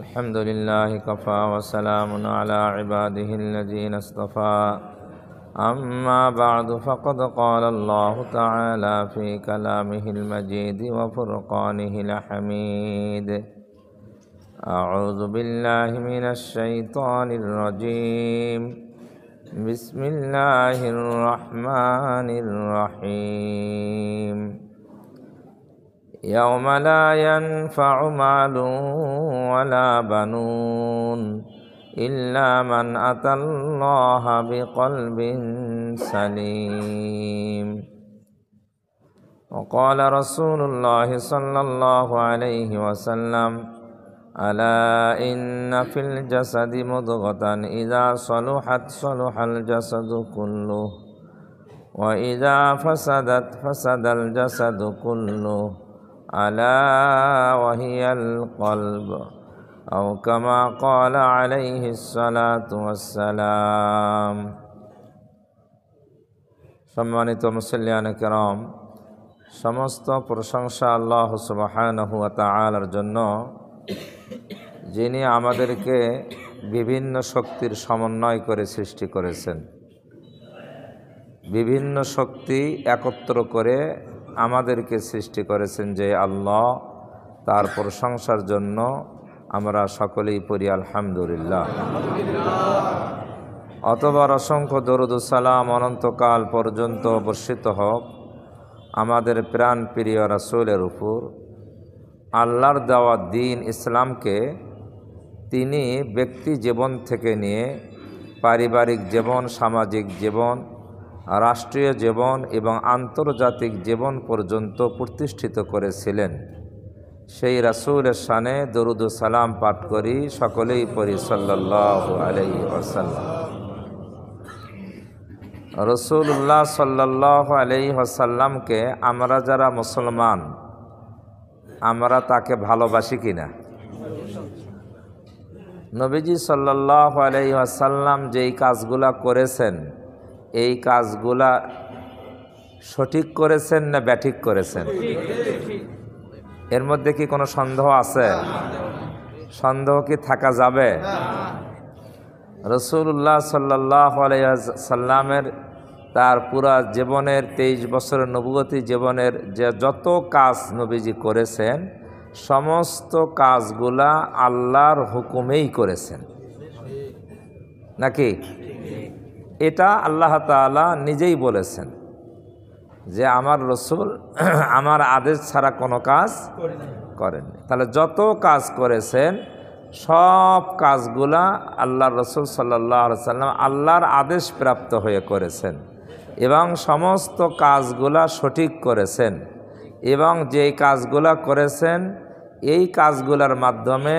الحمد لله كفى وسلام على عباده الذين اصطفى أما بعد فقد قال الله تعالى في كلامه المجيد وفرقانه الحميد أعوذ بالله من الشيطان الرجيم بسم الله الرحمن الرحيم يوم لا ينفع مال ولا بنون إلا من أتى الله بقلب سليم وقال رسول الله صلى الله عليه وسلم ألا إن في الجسد مضغة إذا صلحت صلح الجسد كله وإذا فسدت فسد الجسد كله ألا وهي القلب أو كما قال عليه الصلاة والسلام সম্মানিত মুসল্লিয়ান কিরাম, সমস্ত প্রশংসা আল্লাহ সুবহানাহু ওয়া তাআলার জন্য, যিনি আমাদেরকে বিভিন্ন শক্তির সমন্বয় করে সৃষ্টি করেছেন। বিভিন্ন শক্তি একত্র করে আমাদেরকে সৃষ্টি করেছেন যে আল্লাহ, তার প্রশংসার জন্য আমরা সকলেই পড়ি আলহামদুলিল্লাহ। অতঃপর অসংখ্য দরুদ ও সালাম অনন্তকাল পর্যন্ত বর্ষিত হোক আমাদের প্রাণ প্রিয় রাসূলের উপর। আল্লাহর দেওয়া দ্বীন ইসলামকে তিনি ব্যক্তি জীবন থেকে নিয়ে পারিবারিক জীবন, সামাজিক জীবন, রাষ্ট্রীয় জীবন এবং আন্তর্জাতিক জীবন পর্যন্ত প্রতিষ্ঠিত করেছিলেন। সেই রাসূলের শানে দরুদ ও সালাম পাঠ করি, সকলেই পড়ি সাল্লাল্লাহু আলাইহি ওয়াসাল্লাম। রাসূলুল্লাহ সাল্লাল্লাহু আলাইহি ওয়াসাল্লামকে আমরা যারা মুসলমান, আমরা তাকে ভালোবাসি কিনা? নবীজি সাল্লাল্লাহু আলাইহি ওয়াসাল্লাম যেই কাজগুলা করেছেন, এই কাজগুলা সঠিক করেছেন না ব্যাঠিক করেছেন? এর মধ্যে কি কোনো সন্দেহ আছে? সন্দেহ কি থাকা যাবে? রাসূলুল্লাহ সাল্লাল্লাহু আলাইহি ওয়াসাল্লামের তার পুরা জীবনের 23 বছরের নবুয়তি জীবনের যে যত কাজ নবীজি করেছেন, সমস্ত কাজগুলা আল্লাহর হুকুমেই করেছেন নাকি? এটা আল্লাহ তাআলা নিজেই বলেছেন যে আমার রসুল আমার আদেশ ছাড়া কোনো কাজ করেননি। তাহলে যত কাজ করেছেন সব কাজগুলা আল্লাহর রসুল সাল্লাল্লাহু আলাইহি ওয়াসাল্লাম আল্লাহর আদেশ প্রাপ্ত হয়ে করেছেন এবং সমস্ত কাজগুলা সঠিক করেছেন। এবং যেই কাজগুলা করেছেন, এই কাজগুলার মাধ্যমে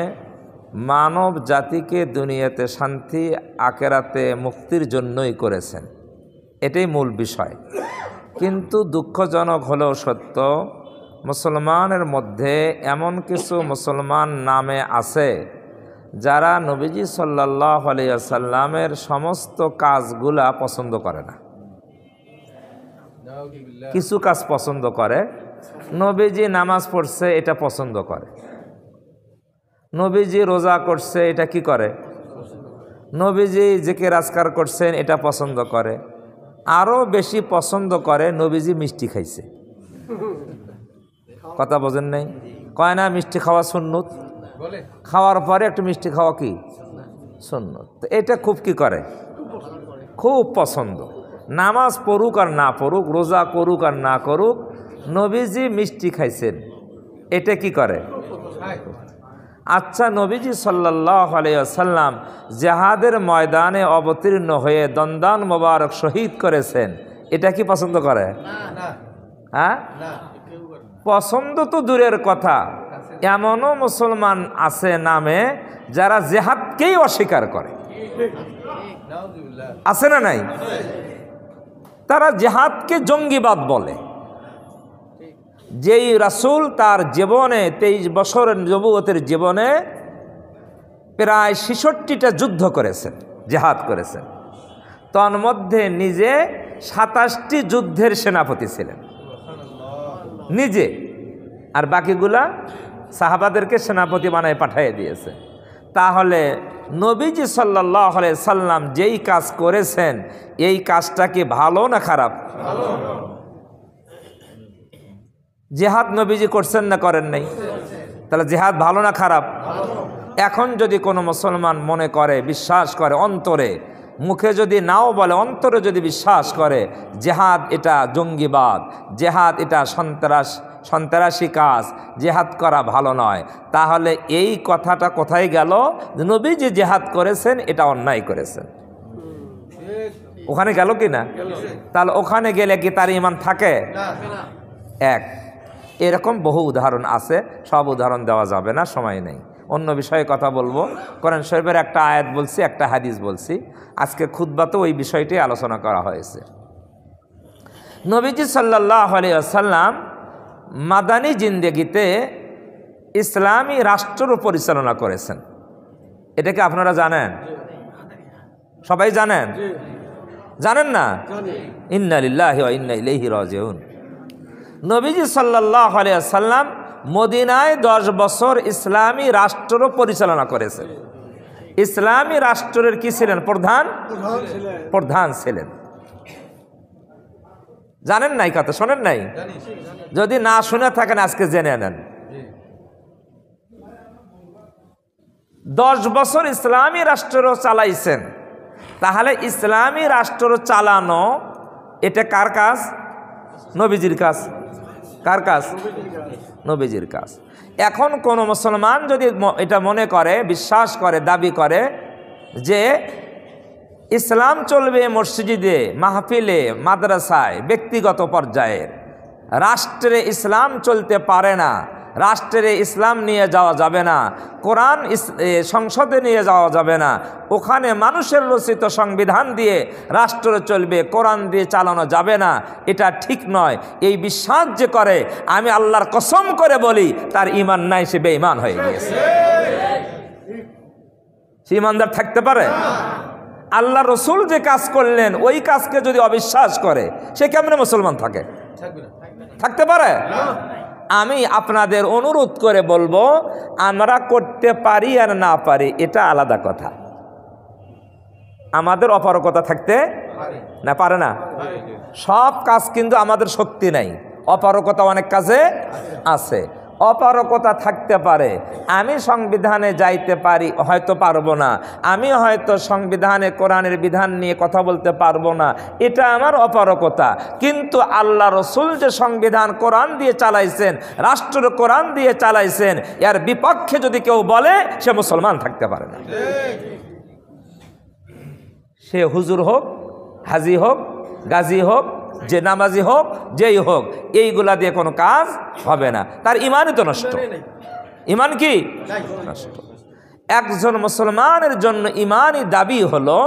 মানব জাতিকে দুনিয়াতে শান্তি, আখিরাতে মুক্তির জন্যই করেছেন। এটাই মূল বিষয়। কিন্তু দুঃখজনক হলেও সত্য, মুসলমানের মধ্যে এমন কিছু মুসলমান নামে আছে যারা নবীজি সাল্লাল্লাহু আলাইহি ওয়াসাল্লামের সমস্ত কাজগুলা পছন্দ করে না। কিছু কাজ পছন্দ করে। নবীজি নামাজ পড়ছে, এটা পছন্দ করে। নবীজি রোজা করছে, এটা কি করে? নবীজি জিকির আজকার করছেন, এটা পছন্দ করে। আরও বেশি পছন্দ করে নবীজি মিষ্টি খাইছে। কথা বোঝেন নাই? কয় না মিষ্টি খাওয়া সুন্নত, খাওয়ার পরে একটু মিষ্টি খাওয়া কি সুন্নত। এটা খুব কি করে? খুব পছন্দ। নামাজ পড়ুক আর না পড়ুক, রোজা করুক আর না করুক, নবীজি মিষ্টি খাইছেন, এটা কি করে? আচ্ছা, নবীজি সাল্লাল্লাহু আলাইহি ওয়াসাল্লাম জিহাদের ময়দানে অবতীর্ণ হয়ে দন্দান মোবারক শহীদ করেছেন, এটা কি পছন্দ করে? হ্যাঁ, পছন্দ তো দূরের কথা, এমনও মুসলমান আছে নামে যারা জিহাদকেই অস্বীকার করে। আছে না নাই? তারা জিহাদকে জঙ্গিবাদ বলে। যেই রাসূল তার জীবনে 23 বছরের নবুয়তের জীবনে প্রায় 66টা যুদ্ধ করেছেন, জিহাদ করেছেন, তন্মধ্যে নিজে 27টি যুদ্ধের সেনাপতি ছিলেন নিজে, আর বাকিগুলা সাহাবাদেরকে সেনাপতি বানায় পাঠিয়ে দিয়েছে। তাহলে নবীজি সাল্লাল্লাহু আলাইহি সাল্লাম যেই কাজ করেছেন এই কাজটা কি ভালো না খারাপ? জিহাদ নবীজি করছেন না করেন নাই? তাহলে জিহাদ ভালো না খারাপ? এখন যদি কোনো মুসলমান মনে করে, বিশ্বাস করে অন্তরে, মুখে যদি নাও বলে, অন্তরে যদি বিশ্বাস করে জিহাদ এটা জঙ্গিবাদ, জিহাদ এটা সন্ত্রাসী কাজ, জিহাদ করা ভালো নয়, তাহলে এই কথাটা কোথায় গেল? নবী যে জিহাদ করেছেন এটা অন্যায় করেছেন, ওখানে গেল কি না? তাহলে ওখানে গেলে কি তার ঈমান থাকে? এক, এরকম বহু উদাহরণ আছে, সব উদাহরণ দেওয়া যাবে না, সময় নেই। অন্য বিষয়ে কথা বলবো। কোরআন শরীফের একটা আয়াত বলছি, একটা হাদিস বলছি। আজকে খুতবাতে ওই বিষয়টি আলোচনা করা হয়েছে। নবীজি সাল্লাল্লাহু আলাইহি ওয়াসাল্লাম মাদানী জিন্দেগিতে ইসলামী রাষ্ট্র পরিচালনা করেছেন। এটা কি আপনারা জানেন? সবাই জানেন? জানেন না? ইন্না লিল্লাহি ওয়া ইন্না ইলাইহি রাজিউন। নবীজি সাল্লাল্লাহু আলাইহি ওয়াসাল্লাম মদিনায় 10 বছর ইসলামী রাষ্ট্র পরিচালনা করেছেন। ইসলামী রাষ্ট্রের কি ছিলেন? প্রধান ছিলেন। জানেন নাই? কথা শোনেন নাই? যদি না শুনে থাকেন আজকে জেনে নেন। 10 বছর ইসলামী রাষ্ট্র চালাইছেন। তাহলে ইসলামী রাষ্ট্র চালানো এটা কার কাজ? নবীজির কাজ। কার কাজ? নবীজির কাজ। এখন কোন মুসলমান যদি এটা মনে করে, বিশ্বাস করে, দাবি করে যে ইসলাম চলবে মসজিদে, মাহফিলে, মাদ্রাসায়, ব্যক্তিগত পর্যায়ের, রাষ্ট্রে ইসলাম চলতে পারে না, রাষ্ট্রে ইসলাম নিয়ে যাওয়া যাবে না, কোরআন সংসদে নিয়ে যাওয়া যাবে না, ওখানে মানুষের রচিত সংবিধান দিয়ে রাষ্ট্র চলবে, কোরআন দিয়ে চালানো যাবে না, এটা ঠিক নয়, এই বিশ্বাস যে করে, আমি আল্লাহর কসম করে বলি তার ঈমান নাই, সে বেঈমান হয়ে গিয়েছে। সে ঈমানদার থাকতে পারে? আল্লাহ রসুল যে কাজ করলেন ওই কাজকে যদি অবিশ্বাস করে সে কেমনে মুসলমান থাকে? থাকতে পারে? আমি আপনাদের অনুরোধ করে বলবো, আমরা করতে পারি আর না পারি এটা আলাদা কথা, আমাদের অপারগতা থাকতে না পারে না। সব কাজ কিন্তু আমাদের শক্তি নাই, অপারগতা অনেক কাজে আছে। অপারগতা থাকতে পারে, আমি সংবিধানে যাইতে পারি, হয়তো পারবো না, আমি হয়তো সংবিধানে কোরআনের বিধান নিয়ে কথা বলতে পারবো না, এটা আমার অপারগতা। কিন্তু আল্লাহ রসুল যে সংবিধান কোরআন দিয়ে চালাইছেন, রাষ্ট্র কোরআন দিয়ে চালাইছেন, এর বিপক্ষে যদি কেউ বলে সে মুসলমান থাকতে পারে না। সে হুজুর হোক, হাজি হোক, গাজী হোক, যে নামাজি হোক, যেই হোক, এইগুলা দিয়ে কোনো কাজ হবে না, তার ঈমানই তো নষ্ট। ঈমান কি নষ্ট? একজন মুসলমানের জন্য ঈমানই দাবি হলো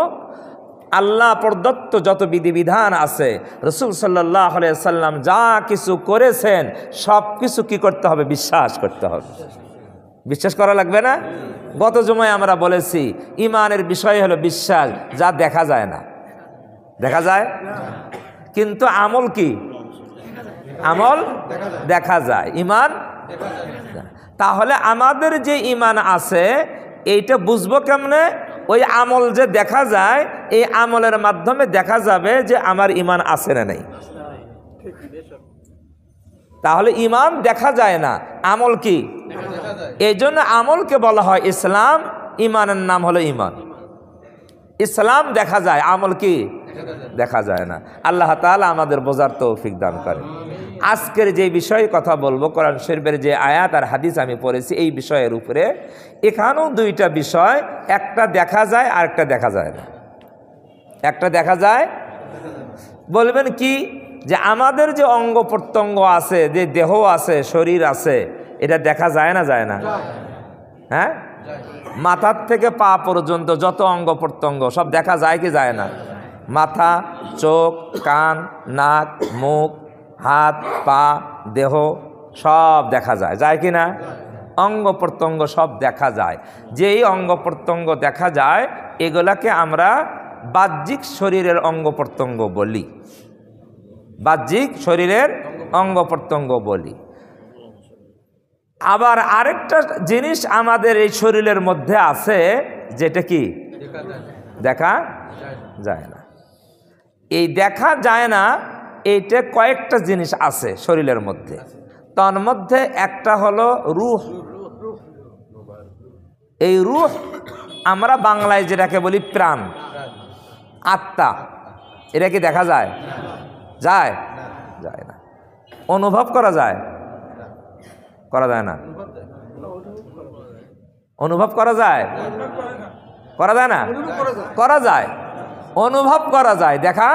আল্লাহ প্রদত্ত যত বিধিবিধান আছে, রাসূল সাল্লাল্লাহু আলাইহি সাল্লাম যা কিছু করেছেন সব কিছু কি করতে হবে? বিশ্বাস করতে হবে। বিশ্বাস করা লাগবে না? গত জুমায় আমরা বলেছি ঈমানের বিষয় হলো বিশ্বাস, যা দেখা যায় না। দেখা যায় কিন্তু আমল কি? আমল দেখা যায়, ঈমান। তাহলে আমাদের যে ঈমান আছে এইটা বুঝবো কেমনে? ওই আমল যে দেখা যায়, এই আমলের মাধ্যমে দেখা যাবে যে আমার ঈমান আছে না নেই। তাহলে ঈমান দেখা যায় না, আমল কি? এই জন্য আমলকে বলা হয় ইসলাম, ঈমানের নাম হলো ঈমান। ইসলাম দেখা যায়, আমল কি দেখা যায় না। আল্লাহ তাআলা আমাদের বোঝার তৌফিক দান করেন। আজকের যে বিষয়ে কথা বলবো, কোরআন শরীফের যে আয়াত আর হাদিস আমি পড়েছি এই বিষয়ের উপরে, এখানেও দুইটা বিষয়, একটা দেখা যায় আর একটা দেখা যায় না। একটা দেখা যায়, বলবেন কি? যে আমাদের যে অঙ্গ প্রত্যঙ্গ আছে, যে দেহ আছে, শরীর আছে, এটা দেখা যায় না? যায় না? হ্যাঁ, মাথার থেকে পা পর্যন্ত যত অঙ্গ প্রত্যঙ্গ সব দেখা যায় কি যায় না? মাথা, চোখ, কান, নাক, মুখ, হাত, পা, দেহ সব দেখা যায়, যায় কি না? অঙ্গ প্রত্যঙ্গ সব দেখা যায়। যেই অঙ্গ প্রত্যঙ্গ দেখা যায় এগুলাকে আমরা বাহ্যিক শরীরের অঙ্গ প্রত্যঙ্গ বলি, বাহ্যিক শরীরের অঙ্গ প্রত্যঙ্গ বলি। আবার আরেকটা জিনিস আমাদের এই শরীরের মধ্যে আছে, যেটা কি দেখা যায় না। এই দেখা যায় না, এইটা কয়েকটা জিনিস আছে শরীরের মধ্যে। তার মধ্যে একটা হলো রূহ। এই রূহ আমরা বাংলায় যেটাকে বলি প্রাণ, আত্মা, এটা কি দেখা যায়? যায়? যায় না। অনুভব করা যায়? করা যায় না। অনুভব করা যায়? করা যায় না? করা যায়। অনুভব করা যায়, দেখা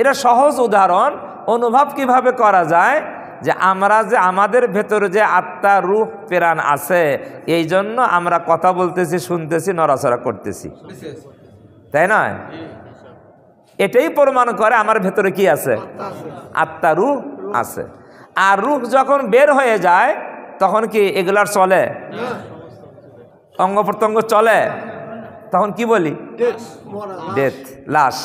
এটা সহজ উদাহরণ। অনুভব কিভাবে করা যায়? যে আমরা যে আমাদের ভেতরে যে আত্মা, রূহ, প্রাণ আছে, এই জন্য আমরা কথা বলতেছি, শুনতেছি, নড়াচড়া করতেছি, তাই নয়? এটাই প্রমাণ করে আমার ভেতরে কি আছে? আত্মা, রূহ আছে। আর রূহ যখন বের হয়ে যায় তখন কি এগুলার চলে? অঙ্গ প্রত্যঙ্গ চলে? তখন কি বলি? ডেথ, লাশ।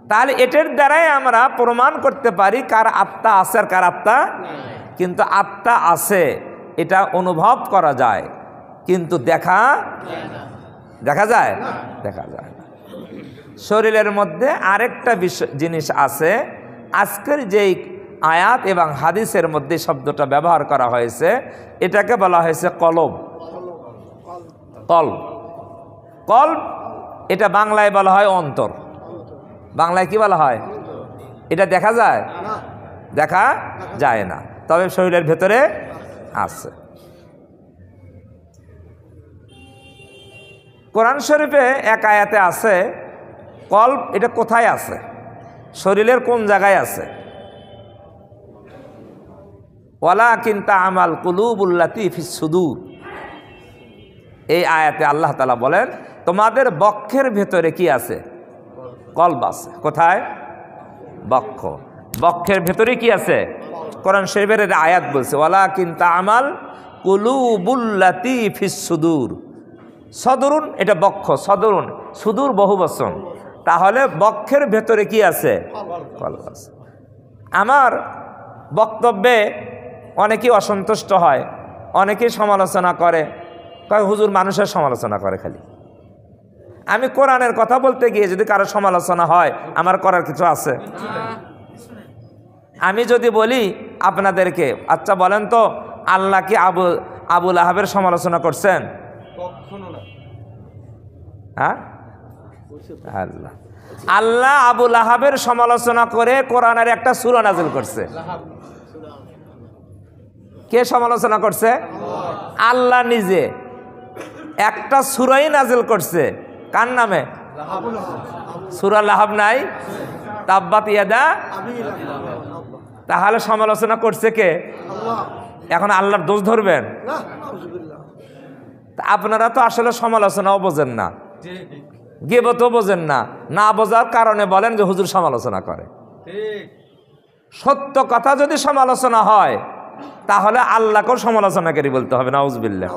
তাহলে এটার দ্বারাই আমরা প্রমাণ করতে পারি কার আত্মা আছে আর কার আত্মা। কিন্তু আত্মা আছে, এটা অনুভব করা যায়, কিন্তু দেখা যায়? দেখা যায় না। শরীরের মধ্যে আরেকটা জিনিস আছে। আজকের যেই আয়াত এবং হাদিসের মধ্যে শব্দটা ব্যবহার করা হয়েছে, এটাকে বলা হয়েছে কলব। কলব, কলব এটা বাংলায় বলা হয় অন্তর। বাংলায় কি বলা হয়? এটা দেখা যায়? দেখা যায় না, তবে শরীরের ভেতরে আছে। কোরআন শরীফে এক আয়াতে আছে কলব। এটা কোথায় আছে? শরীরের কোন জায়গায় আছে? ওয়ালাকিন তা'মাল কুলুবুল্লাতী ফিস সুদূর। এই আয়াতে আল্লাহ তাআলা বলেন তোমাদের বক্ষের ভেতরে কি আছে? কলব আছে। কোথায়? বক্ষ। বক্ষের ভেতরে কি আছে? কোরআন শরীফের আয়াত বলছে ওয়ালাকিন তা'মাল কুলুবুল্লাতী ফিস সুদূর। সদরুন এটা বক্ষ, সদরুন, সুদূর বহুবচন। তাহলে বক্ষের ভেতরে কি আছে? কলব আছে। আমার বক্তব্যে অনেকেই অসন্তুষ্ট হয়, অনেকেই সমালোচনা করে, কয় হুজুর মানুষের সমালোচনা করে খালি। আমি কোরআনের কথা বলতে গিয়ে যদি কারো সমালোচনা হয়, আমার করার কিছু আছে? আমি যদি বলি আপনাদেরকে, আচ্ছা বলেন তো আল্লাহ কি আবু লাহাবের সমালোচনা করছেন? হ্যাঁ, আল্লাহ আবু লাহাবের সমালোচনা করে কোরআনের একটা সূরা নাযিল করছে। কে সমালোচনা করছে? আল্লাহ নিজে একটা সূরাই নাযিল করছে। কার নামে? সূরা লাহাব নাই? তাব্বাত ইয়াদা। তাহলে সমালোচনা করছে কে? এখন আল্লাহর দোষ ধরবেন? আপনারা তো আসলে সমালোচনাও বোঝেন না, গীবতও বোঝেন না। না বোঝার কারণে বলেন যে হুজুর সমালোচনা করে। সত্য কথা যদি সমালোচনা হয় তাহলে আল্লাহকেও সমালোচনাকারী বলতে হবে। নাউজুবিল্লাহ।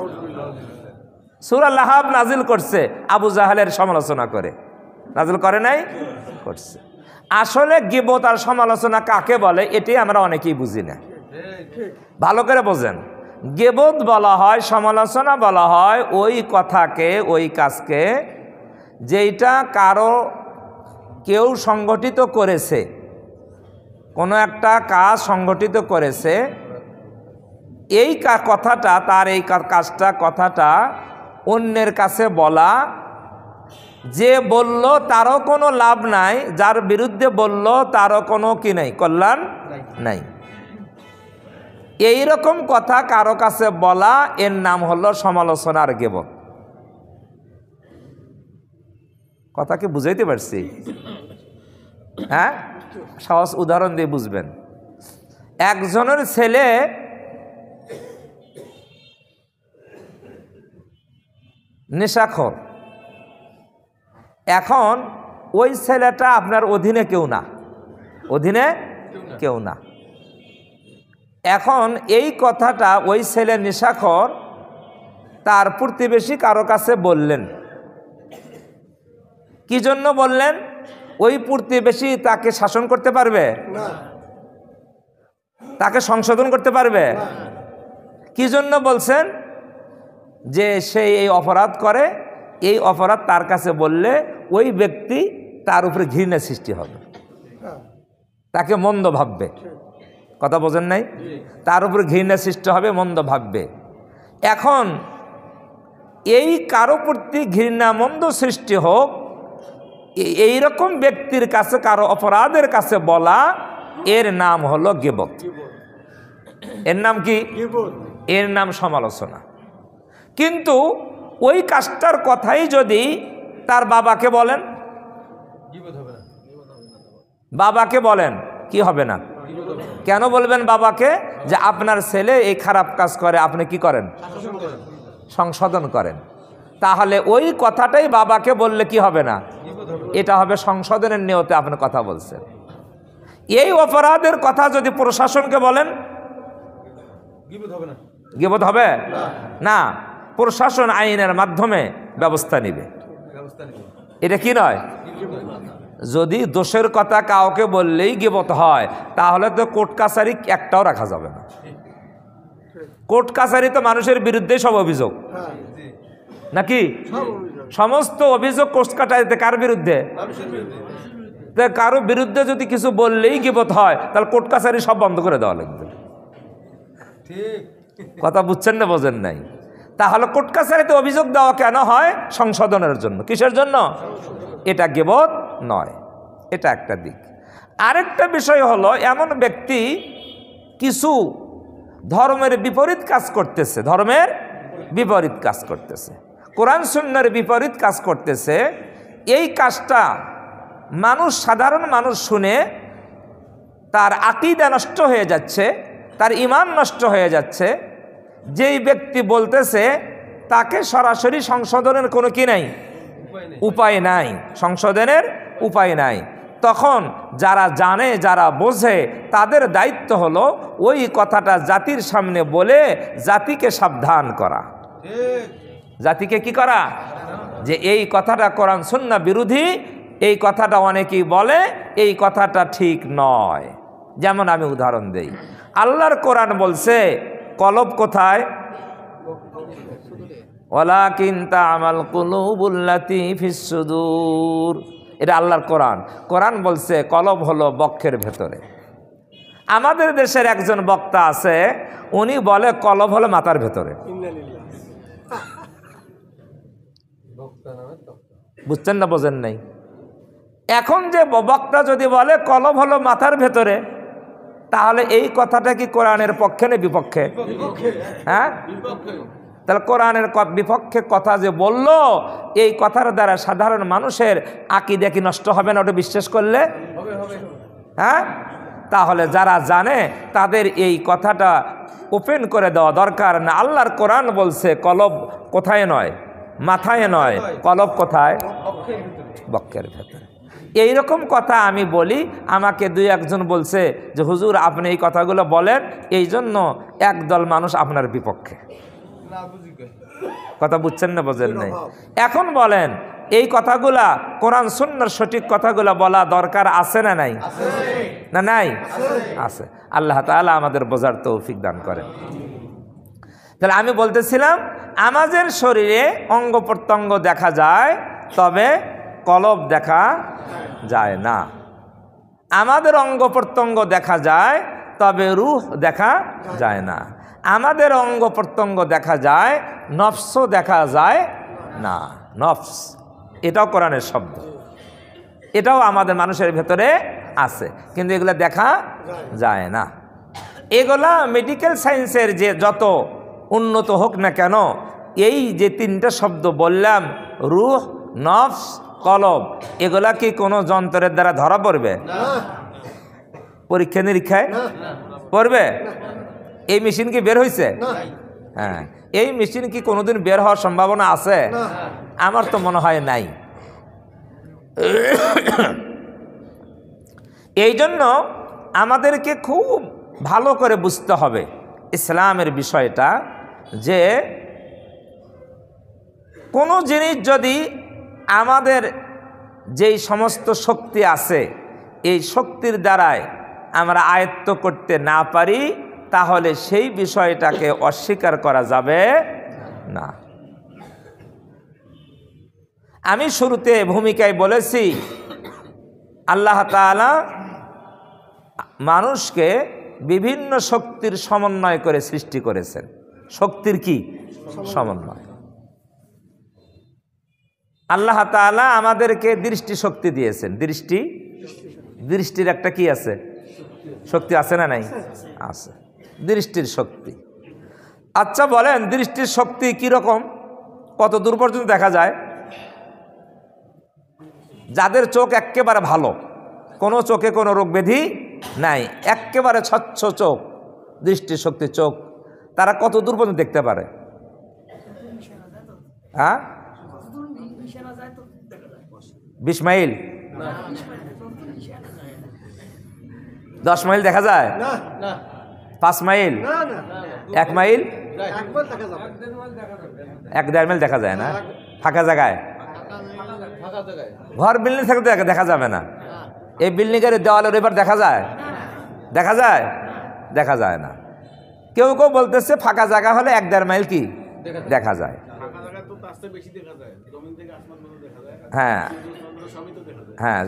সূরা লাহাব নাজিল করছে আবু জাহেলের সমালোচনা করে, নাজিল করে নাই? করছে। আসলে গীবত আর সমালোচনা কাকে বলে এটাই আমরা অনেকেই বুঝি না। ভালো করে বোঝেন। গীবত বলা হয়, সমালোচনা বলা হয় ওই কথাকে, ওই কাজকে যেইটা কারো কেউ সংগঠিত করেছে, কোনো একটা কাজ সংগঠিত করেছে, এই কথাটা, তার এই কাজটা, কথাটা অন্যের কাছে বলা, যে বলল তারও কোনো লাভ নাই, যার বিরুদ্ধে বলল তারও কোনো কি নাই, কল্যাণ নাই। এই রকম কথা কারো কাছে বলা, এর নাম হলো সমালোচনার গীবত। কথা কি বুঝাইতে পারছি? হ্যাঁ, সহজ উদাহরণ দিয়ে বুঝবেন। একজনের ছেলে নেশাখোর, এখন ওই ছেলেটা আপনার অধীনে কেউ না, অধীনে কেউ না। এখন এই কথাটা ওই ছেলে নেশাখোর তার প্রতিবেশী কারো কাছে বললেন। কি জন্য বললেন? ওই প্রতিবেশী তাকে শাসন করতে পারবে না, তাকে সংশোধন করতে পারবে, কি জন্য বলছেন? যে সে এই অপরাধ করে, এই অপরাধ তার কাছে বললে ওই ব্যক্তি তার উপরে ঘৃণা সৃষ্টি হবে, তাকে মন্দ ভাববে। কথা বোঝেন নাই? তার উপরে ঘৃণা সৃষ্টি হবে, মন্দ ভাববে। এখন এই কারো প্রতি ঘৃণা মন্দ সৃষ্টি হোক, এইরকম ব্যক্তির কাছে কারো অপরাধের কাছে বলা, এর নাম হলো গীবত। এর নাম কি? এর নাম সমালোচনা। কিন্তু ওই কাজটার কথাই যদি তার বাবাকে বলেন, বাবাকে বলেন, কি হবে না? কেন বলবেন বাবাকে? যে আপনার ছেলে এই খারাপ কাজ করে, আপনি কি করেন? সংশোধন করেন। তাহলে ওই কথাটাই বাবাকে বললে কি হবে না? এটা হবে সংশোধনের নিয়তে আপনি কথা বলছেন। এই অপরাধের কথা যদি প্রশাসনকে বলেন, গীবত হবে না। প্রশাসন আইনের মাধ্যমে ব্যবস্থা নিবে। এটা কি নয়? যদি দোষের কথা কাউকে বললেই গীবত হয়, তাহলে তো কোর্ট কাছারি একটাও রাখা যাবে না। কোর্ট কাছারি তো মানুষের বিরুদ্ধে সব অভিযোগ, নাকি? সমস্ত অভিযোগ কোর্ট কাছারিতে কার বিরুদ্ধে? কারো বিরুদ্ধে যদি কিছু বললেই গীবত হয়, তাহলে কোর্ট কাছারি সব বন্ধ করে দেওয়া লাগবে। কথা বুঝছেন না বোঝেন নাই? তাহলে কোর্ট কাছারিতে অভিযোগ দেওয়া কেন হয়? সংশোধনের জন্য। কিসের জন্য? এটা গীবত নয়। এটা একটা দিক। আরেকটা বিষয় হলো, এমন ব্যক্তি কিছু ধর্মের বিপরীত কাজ করতেছে, ধর্মের বিপরীত কাজ করতেছে, কোরআন সুন্নাহর বিপরীত কাজ করতেছে। এই কাজটা মানুষ, সাধারণ মানুষ শুনে তার আকীদা নষ্ট হয়ে যাচ্ছে, তার ঈমান নষ্ট হয়ে যাচ্ছে। যেই ব্যক্তি বলতেছে তাকে সরাসরি সংশোধনের কোনো কি নাই, উপায় নাই, সংশোধনের উপায় নাই। তখন যারা জানে, যারা বোঝে, তাদের দায়িত্ব হলো ওই কথাটা জাতির সামনে বলে জাতিকে সাবধান করা। জাতিকে কি করা? যে এই কথাটা কোরআন সুন্নাহ বিরোধী, এই কথাটা অনেকেই বলে, এই কথাটা ঠিক নয়। যেমন আমি উদাহরণ দেই, আল্লাহর কোরআন বলছে কলব কোথায়? ওয়ালাকিন তা'মাল কুলুবুল্লাতী ফিস সুদূর। এটা আল্লাহর কোরআন। কোরআন বলছে কলব হলো বক্ষের ভেতরে। আমাদের দেশের একজন বক্তা আছে, উনি বলে কলব হলো মাথার ভেতরে। বুঝছেন না বোঝেন নাই? এখন যে বক্তা যদি বলে কলব হলো মাথার ভেতরে, তাহলে এই কথাটা কি কোরআনের পক্ষে না বিপক্ষে? হ্যাঁ, তাহলে কোরআনের বিপক্ষে কথা যে বলল, এই কথার দ্বারা সাধারণ মানুষের আকীদা কি নষ্ট হবে না ওটা বিশ্বাস করলে? হ্যাঁ, তাহলে যারা জানে তাদের এই কথাটা ওপেন করে দেওয়া দরকার না। আল্লাহর কোরআন বলছে কলব কোথায় নয়, মাথায় নয়, কলব কোথায়? বক্ষের ভেতরে। এইরকম কথা আমি বলি, আমাকে দুই একজন বলছে যে হুজুর আপনি এই কথাগুলো বলেন, এই জন্য একদল মানুষ আপনার বিপক্ষে। কথা বুঝছেন না বোঝেন নাই? এখন বলেন, এই কথাগুলা কোরআন সুন্নাহর সঠিক কথাগুলা বলা দরকার আছে না নাই? না নাই? আছে। আল্লাহ তাআলা আমাদের বোঝার তৌফিক দান করেন। তাহলে আমি বলতেছিলাম, আমাদের শরীরে অঙ্গ প্রত্যঙ্গ দেখা যায়, তবে কলব দেখা যায় না। আমাদের অঙ্গ প্রত্যঙ্গ দেখা যায়, তবে রূহ দেখা যায় না। আমাদের অঙ্গ প্রত্যঙ্গ দেখা যায়, নফসও দেখা যায় না। নফস এটাও কোরআনের শব্দ, এটাও আমাদের মানুষের ভেতরে আছে, কিন্তু এগুলো দেখা যায় না। এগুলা মেডিকেল সায়েন্সের যে যত উন্নত হোক না কেন, এই যে তিনটা শব্দ বললাম, রূহ, নফস, কলব, এগুলা কি কোনো যন্ত্রের দ্বারা ধরা পড়বে? পরীক্ষা নিরীক্ষায় পড়বে? এই মেশিন কি বের হয়েছে? হ্যাঁ, এই মেশিন কি কোনোদিন বের হওয়ার সম্ভাবনা আছে? আমার তো মনে হয় নাই। এই জন্য আমাদেরকে খুব ভালো করে বুঝতে হবে ইসলামের বিষয়টা, যে কোনো জিনিস যদি আমাদের যেই সমস্ত শক্তি আছে, এই শক্তির দ্বারায় আমরা আয়ত্ত করতে না পারি, তাহলে সেই বিষয়টাকে অস্বীকার করা যাবে না। আমি শুরুতে ভূমিকায় বলেছি আল্লাহ তাআলা মানুষকে বিভিন্ন শক্তির সমন্বয় করে সৃষ্টি করেছেন। শক্তির কি সমন্বয়? আল্লাহ তাআলা আমাদেরকে দৃষ্টি শক্তি দিয়েছেন। দৃষ্টির একটা কি আছে? শক্তি আছে না নাই? আছে, দৃষ্টির শক্তি। আচ্ছা বলেন, দৃষ্টির শক্তি কিরকম, কত দূর পর্যন্ত দেখা যায়? যাদের চোখ একেবারে ভালো, কোনো চোখে কোনো রোগ ব্যাধি নাই, একেবারে স্বচ্ছ চোখ, দৃষ্টির শক্তি চোখ, তারা কত দূর পর্যন্ত দেখতে পারে? হ্যাঁ, 20 মাইল, 10 মাইল দেখা যায়? 5 মাইল, 1 মাইল, 1-1.5 মাইল দেখা যায় না? ফাঁকা জায়গায়, ঘর বিল্ডিং থাকতে দেখা যাবে না। এই বিল্ডিংয়ের দেওয়ালের এবার দেখা যায়? দেখা যায়? দেখা যায় না। কেউ কেউ বলতেছে ফাঁকা জায়গা হলে 1-1.5 মাইল কি দেখা যায়। হ্যাঁ হ্যাঁ,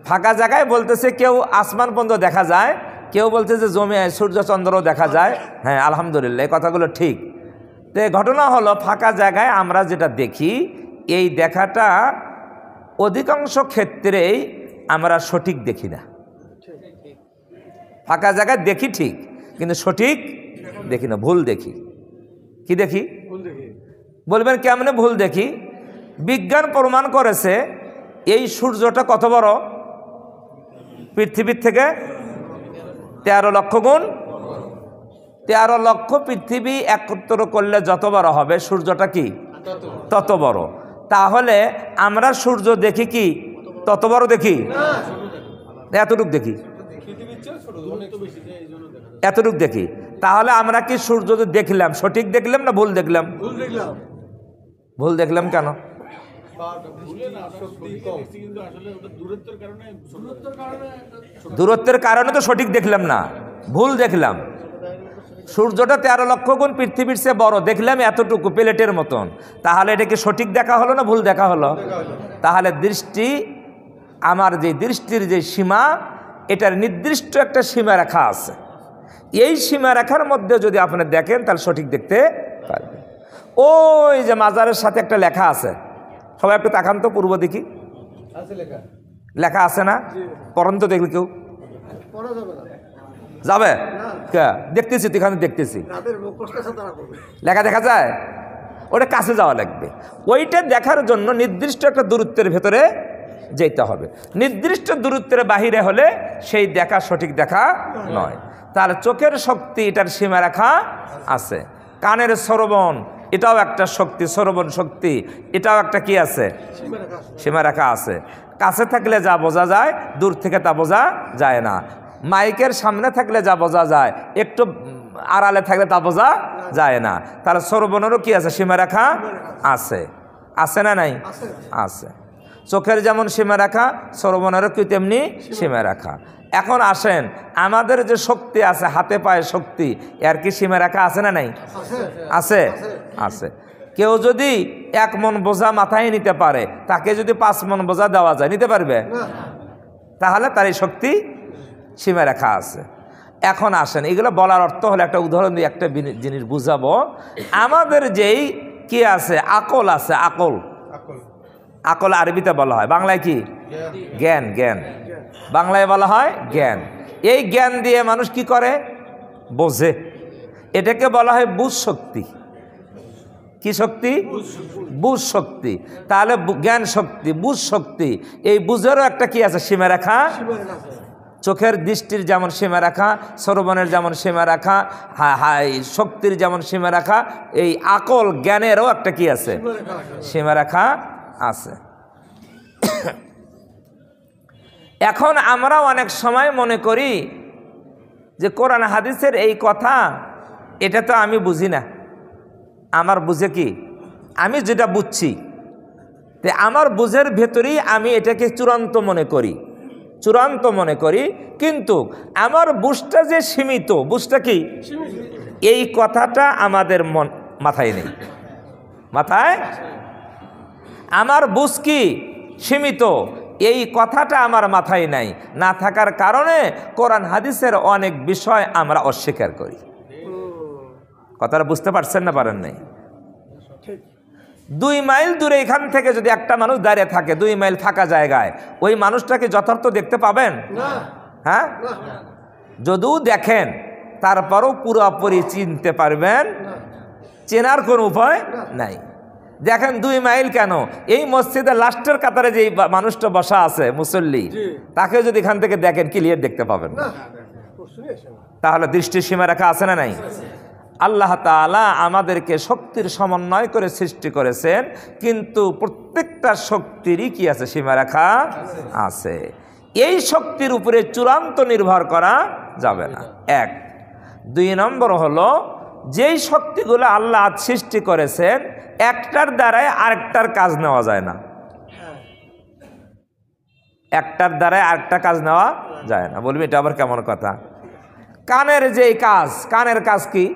ফাঁকা জায়গায় বলতেছে কেউ আসমান পর্যন্ত দেখা যায়, কেউ বলতেছে জমি সূর্য চন্দ্রও দেখা যায়। হ্যাঁ, আলহামদুলিল্লাহ, এই কথাগুলো ঠিক। তো ঘটনা হলো, ফাঁকা জায়গায় আমরা যেটা দেখি, এই দেখাটা অধিকাংশ ক্ষেত্রেই আমরা সঠিক দেখি না। ফাঁকা জায়গায় দেখি ঠিক, কিন্তু সঠিক দেখি না, ভুল দেখি। কি দেখি? বলবেন কেমনে ভুল দেখি? বিজ্ঞান প্রমাণ করেছে এই সূর্যটা কত বড়? পৃথিবীর থেকে 13 লক্ষ গুণ। 13 লক্ষ পৃথিবী একত্র করলে যত বড় হবে, সূর্যটা কি তত বড়। তাহলে আমরা সূর্য দেখি কি তত বড় দেখি? এতটুক দেখি, এতটুক দেখি। তাহলে আমরা কি সূর্য দেখলাম সঠিক দেখলাম না ভুল দেখলাম? ভুল দেখলাম কেন? দূরত্বের কারণে তো সঠিক দেখলাম না, ভুল দেখলাম। সূর্যটা 13 লক্ষ গুণ পৃথিবীর চেয়ে বড়, দেখলাম এতটুকু প্লেটের মতন। তাহলে এটা কি সঠিক দেখা হলো না ভুল দেখা হলো? তাহলে দৃষ্টি, আমার যে দৃষ্টির যে সীমা, এটার নির্দিষ্ট একটা সীমারেখা আছে। এই সীমারেখার মধ্যে যদি আপনি দেখেন তাহলে সঠিক দেখতে পারবেন। ওই যে মাজারের সাথে একটা লেখা আছে, সবাই একটু তাকান তো পূর্ব দিকে, লেখা আছে না? পড়েন তো, দেখলি কেউ যাবে? দেখতেছি তো, এখানে দেখতেছি লেখা দেখা যায়। ওটা কাছে যাওয়া লাগবে। ওইটা দেখার জন্য নির্দিষ্ট একটা দূরত্বের ভেতরে যেতে হবে। নির্দিষ্ট দূরত্বের বাহিরে হলে সেই দেখা সঠিক দেখা নয়। তাহলে চোখের শক্তি, এটার সীমারেখা আছে। কানের শ্রবণ, এটাও একটা শক্তি, শ্রবণ শক্তি, এটাও একটা কি আছে? সীমারেখা আছে। কাছে থাকলে যা বোঝা যায়, দূর থেকে তা বোঝা যায় না। মাইকের সামনে থাকলে যা বোঝা যায়, একটু আড়ালে থাকলে তা বোঝা যায় না। তাহলে শ্রবণেরও কি আছে? সীমারেখা আছে। আছে না নাই? আছে। চোখের যেমন সীমারেখা, শ্রবণেরও কি তেমনি সীমারেখা। এখন আসেন, আমাদের যে শক্তি আছে, হাতে পায়ে শক্তি, এর কি সীমারেখা আছে না নাই? আছে, আছে। কেউ যদি 1 মণ বোঝা মাথায় নিতে পারে, তাকে যদি 5 মণ বোঝা দেওয়া যায়, নিতে পারবে? তাহলে তার এই শক্তি সীমারেখা আছে। এখন আসেন, এগুলো বলার অর্থ হলো, একটা উদাহরণ দিয়ে একটা জিনিস বুঝাবো। আমাদের যেই কি আছে, আকল আছে, আকল। আকল আরবিতে বলা হয়, বাংলায় কি? জ্ঞান। জ্ঞান বাংলায় বলা হয় জ্ঞান। এই জ্ঞান দিয়ে মানুষ কি করে? বোঝে। এটাকে বলা হয় বুঝ শক্তি। কি শক্তি? বুঝ শক্তি। তাহলে জ্ঞান শক্তি, বুঝ শক্তি, এই বুঝেরও একটা কি আছে? সীমারেখা। চোখের দৃষ্টির যেমন সীমারেখা, শ্রবণের যেমন সীমারেখা, শক্তির যেমন সীমারেখা, এই আকল জ্ঞানেরও একটা কি আছে? সীমারেখা আছে। এখন আমরা অনেক সময় মনে করি যে কোরআন হাদিসের এই কথা, এটা তো আমি বুঝি না, আমার বুঝে কি? আমি যেটা বুঝছি, তে আমার বুঝের ভেতরেই আমি এটাকে চূড়ান্ত মনে করি। চূড়ান্ত মনে করি, কিন্তু আমার বুঝটা যে সীমিত, বুঝটা কি এই কথাটা আমাদের মাথায় নেই। মাথায় আমার বুঝ কি সীমিত, এই কথাটা আমার মাথায় নাই, না থাকার কারণে কোরআন হাদিসের অনেক বিষয় আমরা অস্বীকার করি। কথাটা বুঝতে পারছেন না পারেন নাই? 2 মাইল দূরে এখান থেকে যদি একটা মানুষ দাঁড়িয়ে থাকে 2 মাইল ফাঁকা জায়গায়, ওই মানুষটাকে যথার্থ দেখতে পাবেন? হ্যাঁ, যদিও দেখেন তারপরও পুরোপুরি চিনতে পারবেন? চেনার কোনো উপায় নাই। দেখেন 2 মাইল কেন, এই মসজিদের লাস্টের কাতারে যে মানুষটা বসা আছে মুসল্লি, তাকে যদি এখান থেকে দেখেন ক্লিয়ার দেখতে পাবেন না। তাহলে দৃষ্টির সীমা রেখা আছে না নাই? আল্লাহ তাআলা আমাদেরকে শক্তির সমন্বয় করে সৃষ্টি করেছেন, কিন্তু প্রত্যেকটা শক্তিরই কি আছে? সীমারেখা আছে। এই শক্তির উপরে চূড়ান্ত নির্ভর করা যাবে না। 1 2 নম্বর হলো, যেই শক্তিগুলো আল্লাহ সৃষ্টি করেছেন একটার দ্বারাই আরেকটার কাজ নেওয়া যায় না। একটার দ্বারাই আরেকটা কাজ নেওয়া যায় না। বলবি এটা আবার কেমন কথা? কানের যেই কাজ, কানের কাজ কি?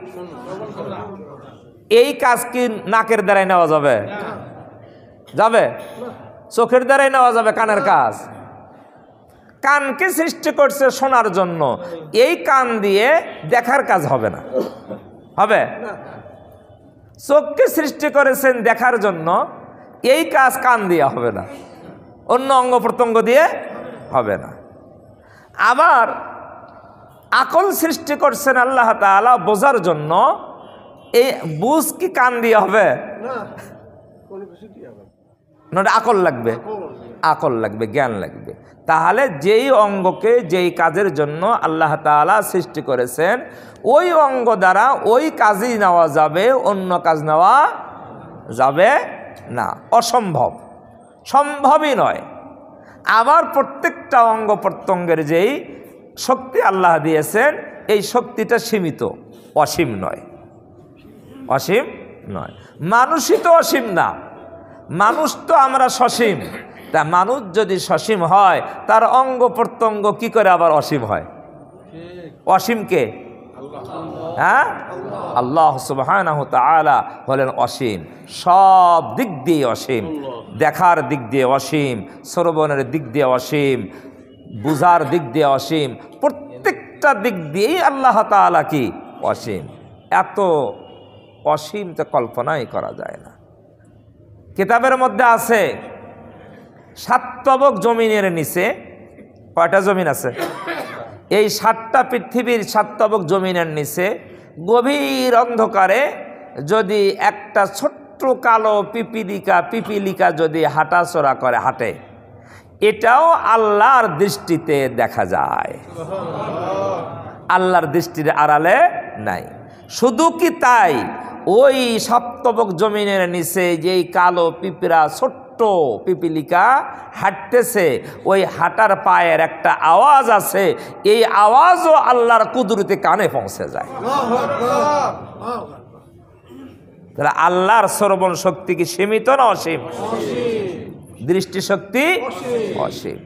এই কাজ কি নাকের দ্বারাই নেওয়া যাবে? যাবে? চোখের দ্বারাই নেওয়া যাবে কানের কাজ? কানকে সৃষ্টি করছে শোনার জন্য, এই কান দিয়ে দেখার কাজ হবে না। হবে? চোখকে সৃষ্টি করেছেন দেখার জন্য, এই কাজ কান দিয়ে হবে না, অন্য অঙ্গ প্রত্যঙ্গ দিয়ে হবে না। আবার আকল সৃষ্টি করছেন আল্লাহ তাআলা বোঝার জন্য, এই বুঝ কি কান দিয়ে হবে? না, আকল লাগবে, আকল লাগবে, জ্ঞান লাগবে। তাহলে যেই অঙ্গকে যেই কাজের জন্য আল্লাহ তাআলা সৃষ্টি করেছেন, ওই অঙ্গ দ্বারা ওই কাজই নেওয়া যাবে, অন্য কাজ নেওয়া যাবে না। অসম্ভব, সম্ভবই নয়। আবার প্রত্যেকটা অঙ্গ প্রত্যঙ্গের যেই শক্তি আল্লাহ দিয়েছেন, এই শক্তিটা সীমিত, অসীম নয়। অসীম নয়। মানুষই তো অসীম না, মানুষ তো আমরা সসীম। তা মানুষ যদি সসীম হয়, তার অঙ্গ প্রত্যঙ্গ কি করে আবার অসীম হয়? অসীম কে? হ্যাঁ, আল্লাহ সুবহানাহু তাআলা হলেন অসীম, সব দিক দিয়ে অসীম। দেখার দিক দিয়ে অসীম, শ্রবণের দিক দিয়ে অসীম, বুঝার দিক দিয়ে অসীম, প্রত্যেকটা দিক দিয়েই আল্লাহ তাআলা কি? অসীম। এত অসীম তো কল্পনাই করা যায় না। কিতাবের মধ্যে আছে 7 তবক জমিনের নিচে। কয়টা জমিন আছে? এই 7টা পৃথিবীর 7 তবক জমিনের নিচে গভীর অন্ধকারে যদি একটা ছোট্ট কালো পিপিলিকা যদি হাঁটাচলা করে, হাঁটে, এটাও আল্লাহর দৃষ্টিতে দেখা যায়, আল্লাহর দৃষ্টির আড়ালে নাই। শুধু কি তাই, ওই সপ্তবক জমিনের নিচে যেই কালো পিঁপড়া, ছোট্ট পিপিলিকা হাঁটতেছে, ওই হাঁটার পায়ের একটা আওয়াজ আছে, এই আওয়াজও আল্লাহর কুদরতে কানে পৌঁছে যায়। তাহলে আল্লাহর শ্রবণ শক্তি কি সীমিত না অসীম? দৃষ্টিশক্তি অসীম,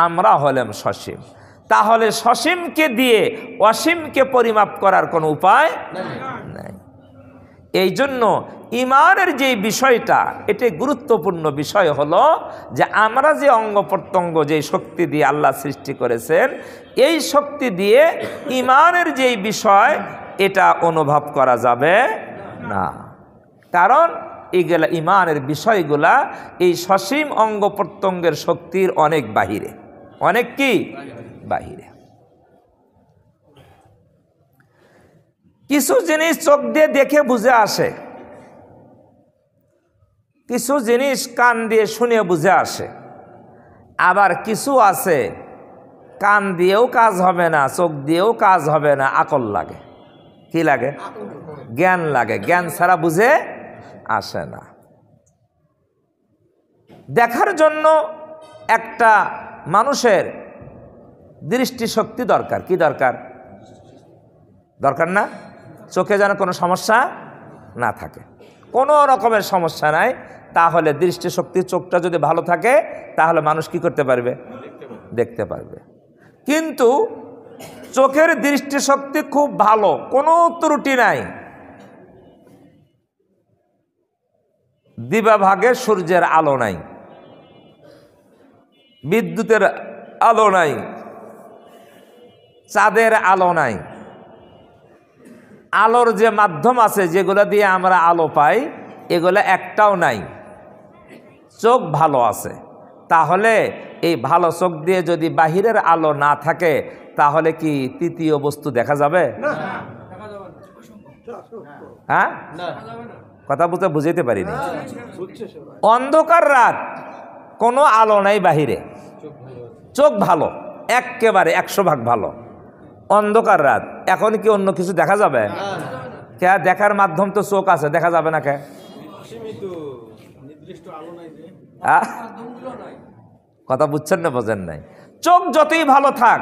আমরা হলাম সসীম। তাহলে সসীমকে দিয়ে অসীমকে পরিমাপ করার কোনো উপায় নাই। এই জন্য ইমানের যে বিষয়টা, এটা গুরুত্বপূর্ণ বিষয় হলো যে আমরা যে অঙ্গ প্রত্যঙ্গ, যে শক্তি দিয়ে আল্লাহ সৃষ্টি করেছেন, এই শক্তি দিয়ে ইমানের যেই বিষয়, এটা অনুভব করা যাবে না। কারণ এইগুলা ইমানের বিষয়গুলা এই সসীম অঙ্গ প্রত্যঙ্গের শক্তির অনেক বাহিরে, অনেক কি বাহিরে। কিছু জিনিস চোখ দিয়ে দেখে বুঝে আসে, কিছু জিনিস কান দিয়ে শুনে বুঝে আসে, আবার কিছু আছে কান দিয়েও কাজ হবে না, চোখ দিয়েও কাজ হবে না, আকল লাগে। কি লাগে? জ্ঞান লাগে। জ্ঞান ছাড়া বুঝে আসে না। দেখার জন্য একটা মানুষের দৃষ্টিশক্তি দরকার। কি দরকার? দরকার না? চোখে যেন কোনো সমস্যা না থাকে, কোনো রকমের সমস্যা নাই। তাহলে দৃষ্টিশক্তি, চোখটা যদি ভালো থাকে, তাহলে মানুষ কি করতে পারবে? দেখতে পারবে। কিন্তু চোখের দৃষ্টিশক্তি খুব ভালো, কোনো ত্রুটি নাই, দিবাভাগে সূর্যের আলো নাই, বিদ্যুতের আলো নাই, চাঁদের আলো নাই, আলোর যে মাধ্যম আছে যেগুলো দিয়ে আমরা আলো পাই এগুলো একটাও নাই, চোখ ভালো আছে। তাহলে এই ভালো চোখ দিয়ে যদি বাহিরের আলো না থাকে তাহলে কি তৃতীয় বস্তু দেখা যাবে? হ্যাঁ, কথা বুঝাইতে পারিনি। অন্ধকার রাত, কোনো আলো নাই বাহিরে, চোখ ভালো, একেবারে 100 ভাগ ভালো। অন্ধকার রাত, এখন কি অন্য কিছু দেখা যাবে? কে দেখার মাধ্যম তো চোখ আছে, দেখা যাবে না কে? কথা বুঝছেন না, বোঝেন নাই? চোখ যতই ভালো থাক,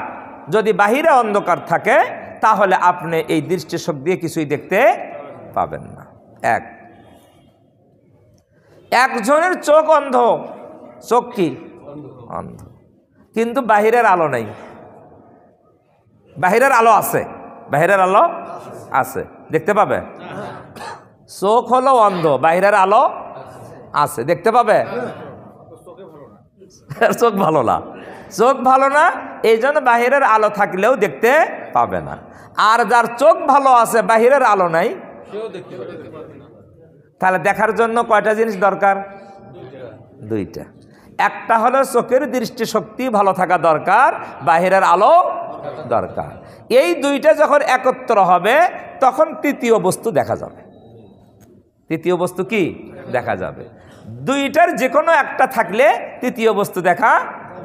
যদি বাহিরে অন্ধকার থাকে তাহলে আপনি এই দৃষ্টিশক্তি দিয়ে কিছুই দেখতে পাবেন না। একজনের চোখ অন্ধ, চোখ কি অন্ধ, কিন্তু বাহিরের আলো নেই। বাহিরের আলো আছে, বাহিরের আলো আছে, দেখতে পাবে। চোখ হলো অন্ধ, বাহিরের আলো আছে, দেখতে পাবে। চোখ ভালো না, চোখ ভালো না, এই জন্য বাহিরের আলো থাকলেও দেখতে পাবে না। আর যার চোখ ভালো আছে, বাহিরের আলো নাই, তাহলে দেখার জন্য কয়টা জিনিস দরকার? দুইটা। একটা হলো চোখের দৃষ্টিশক্তি ভালো থাকা দরকার, বাহিরের আলো দরকার। এই দুইটা যখন একত্র হবে তখন তৃতীয় বস্তু দেখা যাবে। তৃতীয় বস্তু কি দেখা যাবে? দুইটার যে কোনো একটা থাকলে তৃতীয় বস্তু দেখা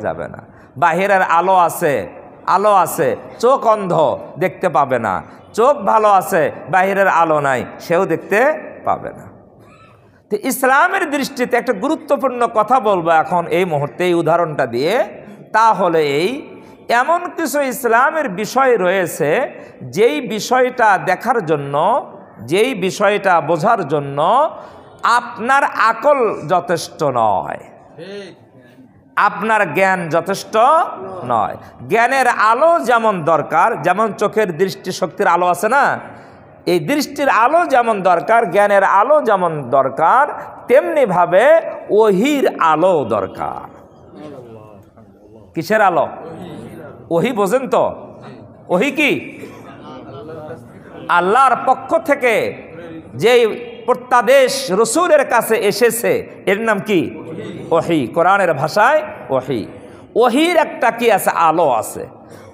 যাবে না। বাহিরের আলো আছে, আলো আছে, চোখ অন্ধ, দেখতে পাবে না। চোখ ভালো আছে, বাহিরের আলো নাই, সেও দেখতে পাবে না। তো ইসলামের দৃষ্টিতে একটা গুরুত্বপূর্ণ কথা বলবো এখন এই মুহূর্তে, এই উদাহরণটা দিয়ে। তাহলে এমন কিছু ইসলামের বিষয় রয়েছে যেই বিষয়টা দেখার জন্য, যেই বিষয়টা বোঝার জন্য আপনার আকল যথেষ্ট নয়, আপনার জ্ঞান যথেষ্ট নয়। জ্ঞানের আলো যেমন দরকার, যেমন চোখের দৃষ্টিশক্তির আলো আছে না, এই দৃষ্টির আলো যেমন দরকার, জ্ঞানের আলো যেমন দরকার, তেমনিভাবে ওহির আলো দরকার। কিসের আলো? ওহি বোঝেন তো? ওহি কি? আল্লাহর পক্ষ থেকে যেই প্রত্যাদেশ রসুলের কাছে এসেছে এর নাম কি? ওহি। কোরআনের ভাষায় ওহি। ওহির একটা কি আছে? আলো আছে।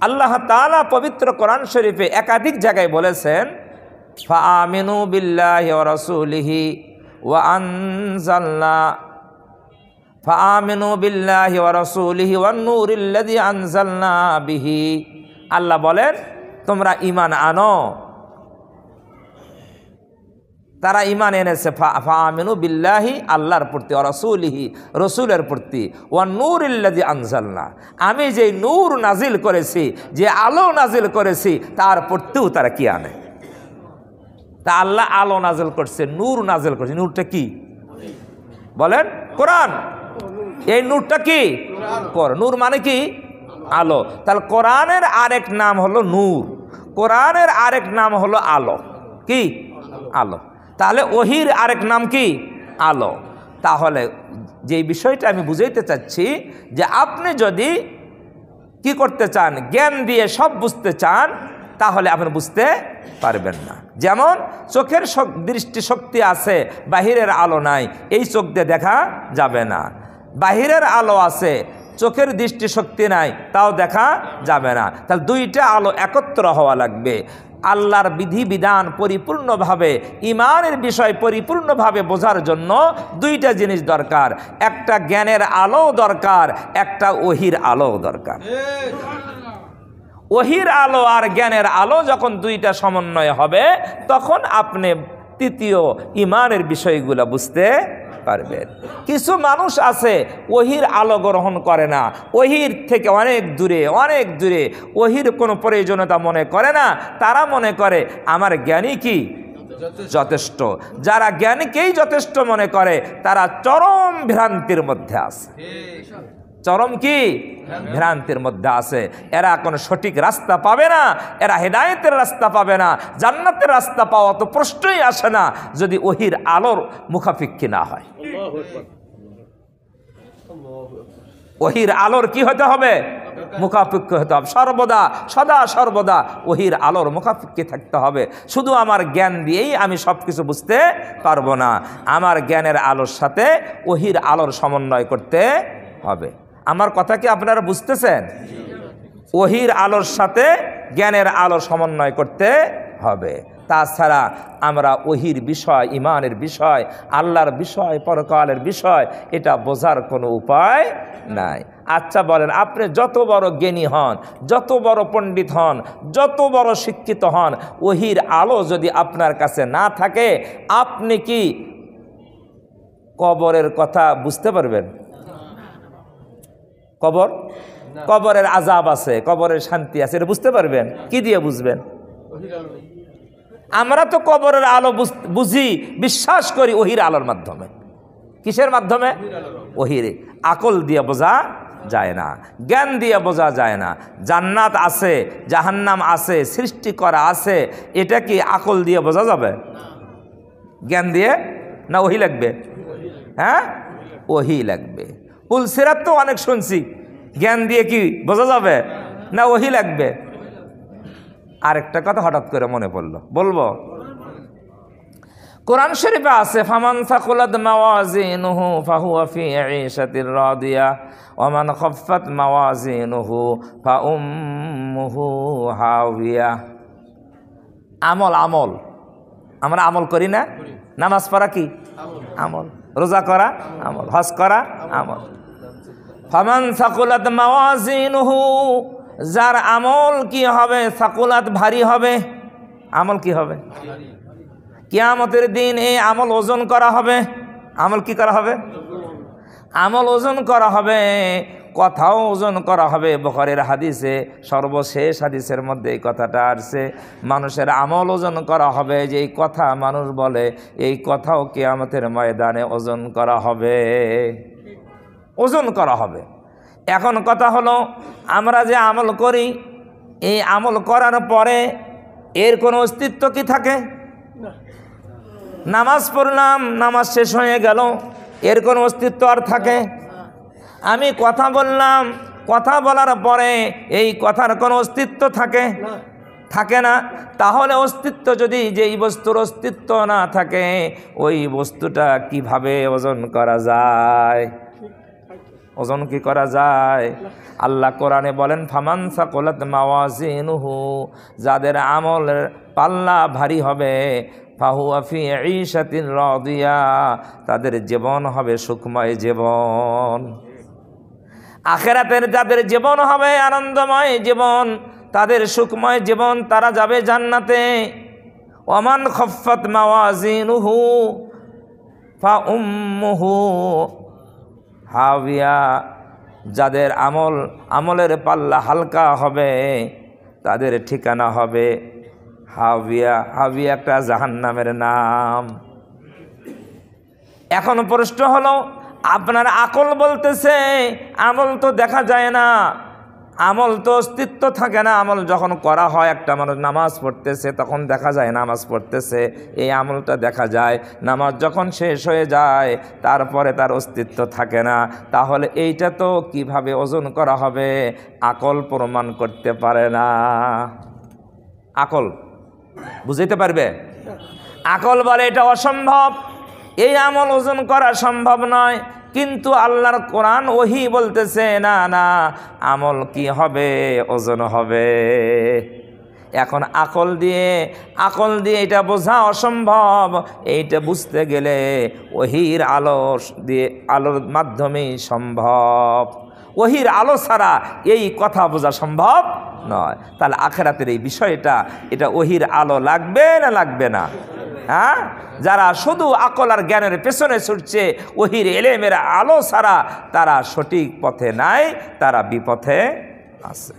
আল্লাহ তাআলা পবিত্র কোরআন শরীফে একাধিক জায়গায় বলেছেন, ফাআমিনু বিল্লাহি ওয়া রাসূলিহি ওয়া আনজালনা, ফাআমিনু বিল্লাহি ওয়া রাসূলিহি ওয়ান নূরিল্লাযী আনজালনা বিহি। আল্লাহ বলেন তোমরা ঈমান আনো। তারা ঈমান এনেছে, ফাআমিনু বিল্লাহি, আল্লাহর প্রতি, ওয়া রাসূলিহি, রাসূলের প্রতি, ওয়ান নূরিল্লাযী আনজালনা, আমি যে নূর নাজিল করেছি, যে আলো নাজিল করেছি তার প্রতিও তারা কি আনে। তা আল্লাহ আলো নাজিল করছে, নূর নাজিল করছে। নূরটা কি বলেন? কোরআন। এই নূরটা কি? নূর মানে কি? আলো। তাহলে কোরআনের আরেক নাম হলো নূর, কোরআনের আরেক নাম হলো আলো। কি? আলো। তাহলে ওহির আরেক নাম কি? আলো। তাহলে যে বিষয়টা আমি বুঝাইতে চাচ্ছি যে আপনি যদি কি করতে চান, জ্ঞান দিয়ে সব বুঝতে চান, তাহলে আপনি বুঝতে পারবেন না। যেমন চোখের দৃষ্টিশক্তি আছে, বাহিরের আলো নাই, এই চোখ দিয়ে দেখা যাবে না। বাহিরের আলো আছে, চোখের দৃষ্টিশক্তি নাই, তাও দেখা যাবে না। তাহলে দুইটা আলো একত্র হওয়া লাগবে। আল্লাহর বিধিবিধান পরিপূর্ণভাবে, ঈমানের বিষয় পরিপূর্ণভাবে বোঝার জন্য দুইটা জিনিস দরকার, একটা জ্ঞানের আলো দরকার, একটা ওহির আলো দরকার। ওহির আলো আর জ্ঞানের আলো যখন দুইটা সমন্বয় হবে তখন আপনি তৃতীয় ঈমানের বিষয়গুলো বুঝতে পারবেন। কিছু মানুষ আছে ওহির আলো গ্রহণ করে না, ওহির থেকে অনেক দূরে, অনেক দূরে, ওহির কোনো প্রয়োজনীয়তা মনে করে না। তারা মনে করে আমার জ্ঞানী কি যথেষ্ট। যারা জ্ঞানীকেই যথেষ্ট মনে করে তারা চরম ভ্রান্তির মধ্যে আছে, চরম কি ভ্রান্তির মধ্যে আছে। এরা কোনো সঠিক রাস্তা পাবে না, এরা হেদায়েতের রাস্তা পাবে না, জান্নাতের রাস্তা পাওয়া তো প্রশ্নই আসে না যদি ওহির আলোর মুখাপেক্ষী না হয়। ওহির আলোর কি হতে হবে? মুখাপেক্ষী হতে হবে। সর্বদা সদা সর্বদা ওহির আলোর মুখাপেক্ষী থাকতে হবে। শুধু আমার জ্ঞান দিয়েই আমি সব কিছু বুঝতে পারবো না, আমার জ্ঞানের আলোর সাথে ওহির আলোর সমন্বয় করতে হবে। আমার কথা কি আপনারা বুঝতেছেন? ওহির আলোর সাথে জ্ঞানের আলো সমন্বয় করতে হবে। তাছাড়া আমরা ওহির বিষয়, ইমানের বিষয়, আল্লাহর বিষয়, পরকালের বিষয় এটা বোঝার কোনো উপায় নাই। আচ্ছা বলেন, আপনি যত বড় জ্ঞানী হন, যত বড় পণ্ডিত হন, যত বড় শিক্ষিত হন, ওহির আলো যদি আপনার কাছে না থাকে আপনি কি কবরের কথা বুঝতে পারবেন? কবরের আযাব আছে, কবরের শান্তি আছে, এটা বুঝতে পারবেন? কি দিয়ে বুঝবেন? আমরা তো কবরের আলো বুঝি, বিশ্বাস করি ওহির আলোর মাধ্যমে। কিসের মাধ্যমে? ওহির। আকল দিয়ে বোঝা যায় না, জ্ঞান দিয়ে বোঝা যায় না। জান্নাত আছে, জাহান্নাম আছে, সৃষ্টি করা আছে, এটা কি আকল দিয়ে বোঝা যাবে? জ্ঞান দিয়ে না ওহি লাগবে? হ্যাঁ, ওহি লাগবে। পুলসিরাত তো অনেক শুনছি, জ্ঞান দিয়ে কি বোঝা যাবে? না ওহি লাগবে। আরেকটা কথা হঠাৎ করে মনে পড়লো, বলবো। কোরআন শরীফে আছে, ফামান সাকুলাত মাওয়াজিনুহু ফাহুয়া ফি ঈশাতির রাদিয়া ওয়া মান খাফফাত মাওয়াজিনুহু ফাউম্মুহু হাওিয়া। আমল, আমল আমরা আমল করি না? নামাজ পড়া কি আমল, রোজা করা আমল, হজ করা আমল। ফামান সাকুলাত মাওয়াজিনুহু, যার আমল কি হবে? সাকুলাত, ভারী হবে। আমল কি হবে? কিয়ামতের দিন এই আমল ওজন করা হবে। আমল কি করা হবে? আমল ওজন করা হবে, কথাও ওজন করা হবে। বুখারীর হাদিসে, সর্বশেষ হাদিসের মধ্যে এই কথাটা আসছে, মানুষের আমল ওজন করা হবে। যে এই কথা মানুষ বলে, এই কথাও কিয়ামতের ময়দানে ওজন করা হবে, ওজন করা হবে। এখন কথা হলো, আমরা যে আমল করি, এই আমল করার পরে এর কোনো অস্তিত্ব কি থাকে? নামাজ পড়লাম, নামাজ শেষ হয়ে গেল, এর কোনো অস্তিত্ব আর থাকে? আমি কথা বললাম, কথা বলার পরে এই কথার কোনো অস্তিত্ব থাকে? থাকে না। তাহলে অস্তিত্ব যদি, যেই বস্তুর অস্তিত্ব না থাকে, ওই বস্তুটা কিভাবে ওজন করা যায়? ওজন কি করা যায়? আল্লাহ কোরআনে বলেন, ফামান সাকুলাত মাওয়াজিনুহু, যাদের আমলের পাল্লা ভারী হবে, ফাহুয়া ফি ঈশাতির রাদিয়া, তাদের জীবন হবে সুখময় জীবন। আখিরাতের যাদের জীবন হবে আনন্দময় জীবন, তাদের সুখময় জীবন, তারা যাবে জান্নাতে। ওয়ামান খাফফাত মাওয়াজিনুহু ফাউম্মুহু হাওিয়া, যাদের আমলের পাল্লা হালকা হবে, তাদের ঠিকানা হবে হাওিয়া। হাওিয়া একটা জাহান্নামের নাম। এখন প্রশ্ন হলো, আপনার আকল বলতেছে আমল তো দেখা যায় না, আমল তো অস্তিত্ব থাকে না। আমল যখন করা হয়, একটা মানুষ নামাজ পড়তেছে তখন দেখা যায় নামাজ পড়তেছে, এই আমলটা দেখা যায়। নামাজ যখন শেষ হয়ে যায় তারপরে তার অস্তিত্ব থাকে না। তাহলে এইটা তো কিভাবে ওজন করা হবে? আকল প্রমাণ করতে পারে না। আকল বুঝাইতে পারবে? আকল বলে এটা অসম্ভব, এই আমল ওজন করা সম্ভব নয়। কিন্তু আল্লাহর কোরআন ওহী বলতেছে, না না, আমল কি হবে? ওজন হবে। এখন আকল দিয়ে এটা বোঝা অসম্ভব। এইটা বুঝতে গেলে ওহীর আলোর মাধ্যমেই সম্ভব। ওহীর আলো ছাড়া এই কথা বোঝা সম্ভব নয়। তাহলে আখিরাতের এই বিষয়টা, এটা ওহীর আলো লাগবে না লাগবে না? হ্যাঁ, যারা শুধু আকল আর জ্ঞানের পেছনে ছুটছে, ওহীর ইলমের আলো ছাড়া তারা সঠিক পথে নাই, তারা বিপথে আছে।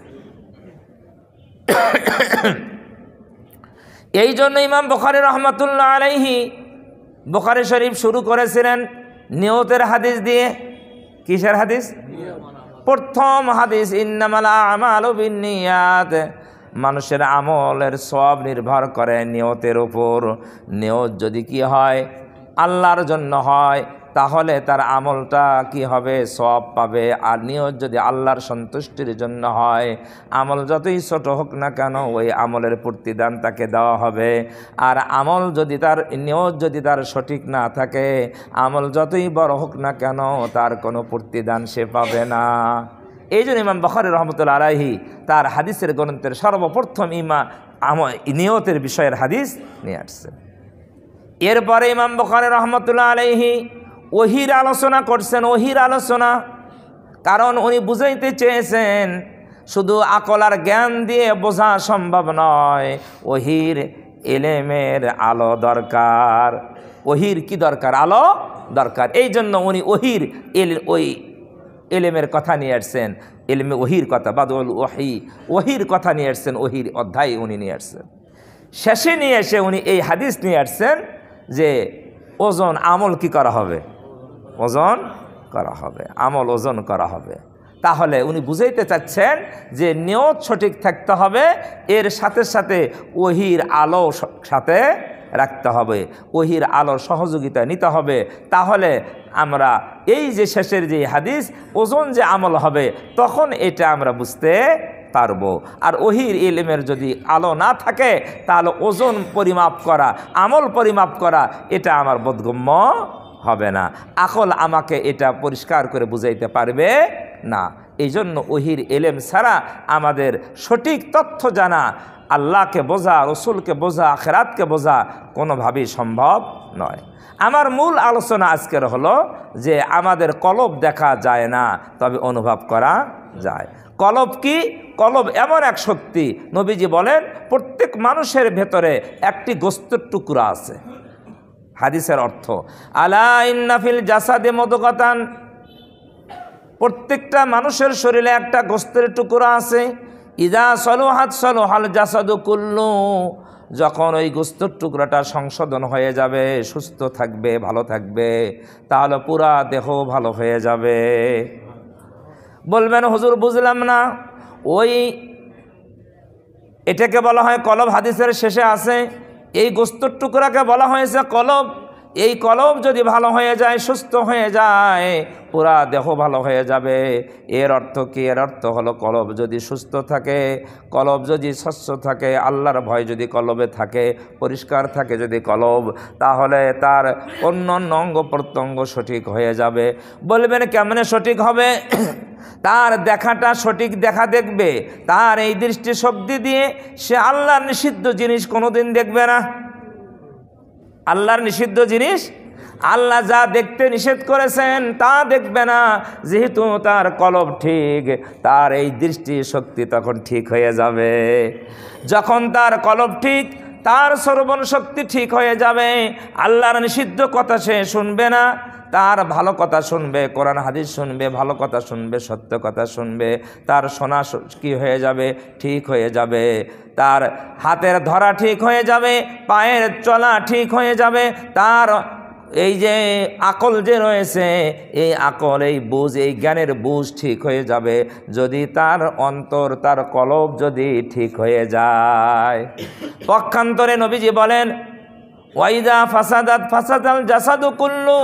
এই জন্য ইমাম বুখারী রহমাতুল্লাহ আলাইহি বুখারী শরীফ শুরু করেছিলেন নিয়তের হাদিস দিয়ে। কিসের হাদিস? প্রথম হাদিস ইন্নামাল আমালু বিন্নিয়াত, মানুষের আমলের সব নির্ভর করে নিয়তের উপর। নিয়ত যদি কি হয়, আল্লাহর জন্য হয়, তাহলে তার আমলটা কি হবে, সওয়াব পাবে। আর নিয়ত যদি আল্লাহর সন্তুষ্টির জন্য হয়, আমল যতই ছোট হোক না কেন ওই আমলের প্রতিদান তাকে দেওয়া হবে। আর আমল যদি তার নিয়ত যদি তার সঠিক না থাকে, আমল যতই বড় হোক না কেন তার কোনো প্রতিদান সে পাবে না। এই জন্য ইমাম বুখারী রহমতুল্লাহ আলাইহি তার হাদিসের গ্রন্থের সর্বপ্রথম নিয়তের বিষয়ের হাদিস নিয়ে আসছেন। এরপরে ইমাম বুখারী রহমতুল্লাহ আলাইহি ওহির আলোচনা করছেন। ওহির আলোচনা, কারণ উনি বুঝাইতে চেয়েছেন শুধু আকল আর জ্ঞান দিয়ে বোঝা সম্ভব নয়, ওহির এলেমের আলো দরকার। ওহির কি দরকার? আলো দরকার। এই জন্য উনি ওহির ওই এলেমের কথা নিয়ে আসছেন, এলেমে ওহির কথা, বাদুল ওহি, ওহির কথা নিয়ে আসছেন, ওহির অধ্যায় উনি নিয়ে আসছেন। শেষে নিয়ে এসে উনি এই হাদিস নিয়ে আসছেন যে ওজন আমল কি করা হবে, ওজন করা হবে, আমল ওজন করা হবে। তাহলে উনি বুঝাইতে চাচ্ছেন যে নিয়ত সঠিক থাকতে হবে, এর সাথে সাথে ওহির আলো সাথে রাখতে হবে, ওহির আলোর সহযোগিতা নিতে হবে। তাহলে আমরা এই যে শেষের যে হাদিস ওজন যে আমল হবে, তখন এটা আমরা বুঝতে পারবো। আর ওহির ইলমের যদি আলো না থাকে, তাহলে ওজন পরিমাপ করা, আমল পরিমাপ করা, এটা আমার বোধগম্য হবে না। আকল আমাকে এটা পরিষ্কার করে বুঝাইতে পারবে না। এই জন্য ওহির এলেম ছাড়া আমাদের সঠিক তথ্য জানা, আল্লাহকে বোঝা, রসুলকে বোঝা, আখিরাতকে বোঝা কোনোভাবেই সম্ভব নয়। আমার মূল আলোচনা আজকের হলো যে আমাদের কলব দেখা যায় না, তবে অনুভব করা যায়। কলব কি? কলব এমন এক শক্তি, নবীজি বলেন প্রত্যেক মানুষের ভেতরে একটি গোস্তের টুকরা আছে। হাদিসের অর্থ, আলা ইন্না ফিল জাসাদে মুদগাতান, প্রত্যেকটা মানুষের শরীরে একটা গোস্তের টুকরা আছে। ইদা সলুহাত সলুহাল জাসাদু কুল্লু, যখন ওই গোস্তের টুকরাটা সংশোধন হয়ে যাবে, সুস্থ থাকবে, ভালো থাকবে, তাহলে পুরা দেহ ভালো হয়ে যাবে। বলবেন হুজুর বুঝলাম না, ওই এটাকে বলা হয় কলব, হাদিসের শেষে আছে এই গোস্তের টুকরাকে বলা হয়েছে কলব। এই কলব যদি ভালো হয়ে যায়, সুস্থ হয়ে যায়, পুরা দেহ ভালো হয়ে যাবে। এর অর্থ কি? এর অর্থ হলো কলব যদি সুস্থ থাকে, কলব যদি স্বচ্ছ থাকে, আল্লাহর ভয় যদি কলবে থাকে, পরিষ্কার থাকে যদি কলব, তাহলে তার অন্য অঙ্গ প্রত্যঙ্গ সঠিক হয়ে যাবে। বলবেন কেমনে সঠিক হবে? তার দেখাটা সঠিক দেখা দেখবে, তার এই দৃষ্টি শক্তি দিয়ে সে আল্লাহর নিষিদ্ধ জিনিস কোনোদিন দেখবে না। আল্লাহর নিষিদ্ধ জিনিস, আল্লাহ যা দেখতে নিষেধ করেছেন তা দেখবে না, যেহেতু তার কলব ঠিক, তার এই দৃষ্টি শক্তি তখন ঠিক হয়ে যাবে। যখন তার কলব ঠিক, তার শ্রবণ শক্তি ঠিক হয়ে যাবে, আল্লাহর নিষিদ্ধ কথা সে শুনবে না, তার ভালো কথা শুনবে, কোরআন হাদিস শুনবে, ভালো কথা শুনবে, সত্য কথা শুনবে। তার শোনা কি হয়ে যাবে? ঠিক হয়ে যাবে। তার হাতের ধরা ঠিক হয়ে যাবে, পায়ের চলা ঠিক হয়ে যাবে। তার এই যে আকল যে রয়েছে, এই আকল, এই বুঝ, এই জ্ঞানের বুঝ ঠিক হয়ে যাবে যদি তার অন্তর, তার কলব যদি ঠিক হয়ে যায়। পক্ষান্তরে নবীজি বলেন ওয়াইদা ফাসাদাত ফাসাদাল জাসাদু কুল্লু,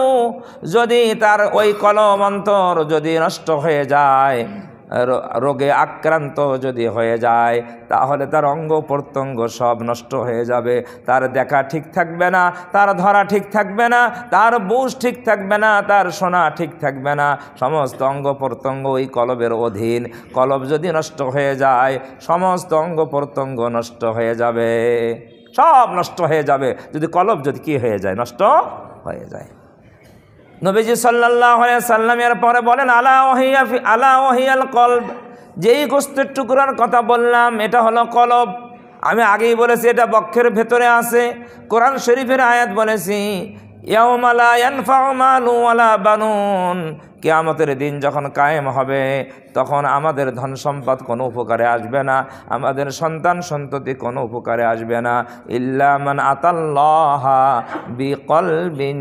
যদি তার ওই কলব অন্তর যদি নষ্ট হয়ে যায়, রোগে আক্রান্ত যদি হয়ে যায়, তাহলে তার অঙ্গ প্রত্যঙ্গ সব নষ্ট হয়ে যাবে। তার দেখা ঠিক থাকবে না, তার ধরা ঠিক থাকবে না, তার বুঝ ঠিক থাকবে না, তার শোনা ঠিক থাকবে না। সমস্ত অঙ্গ প্রত্যঙ্গ ওই কলবের অধীন। কলব যদি নষ্ট হয়ে যায়, সমস্ত অঙ্গ প্রত্যঙ্গ নষ্ট হয়ে যাবে, সব নষ্ট হয়ে যাবে। যদি কলব যদি কি হয়ে যায়, নষ্ট হয়ে যায়। নবীজি সাল্লাল্লাহু আলাইহি সাল্লাম এর পরে বলেন আলা ওয়াহিয়াল কলব, যেই গোস্তের টুকরার কথা বললাম এটা হলো কলব। আমি আগেই বলেছি এটা বক্ষের ভেতরে আছে। কোরআন শরীফের আয়াত বলেছি ইয়াউমা লা ইয়ানফাউ মালুন ওয়ালা বানুন, কিয়ামতের দিন যখন কায়েম হবে তখন আমাদের ধন সম্পদ কোনো উপকারে আসবে না, আমাদের সন্তান সন্ততি কোনো উপকারে আসবে না। ইল্লা মান আতাল্লাহা বিকলবিন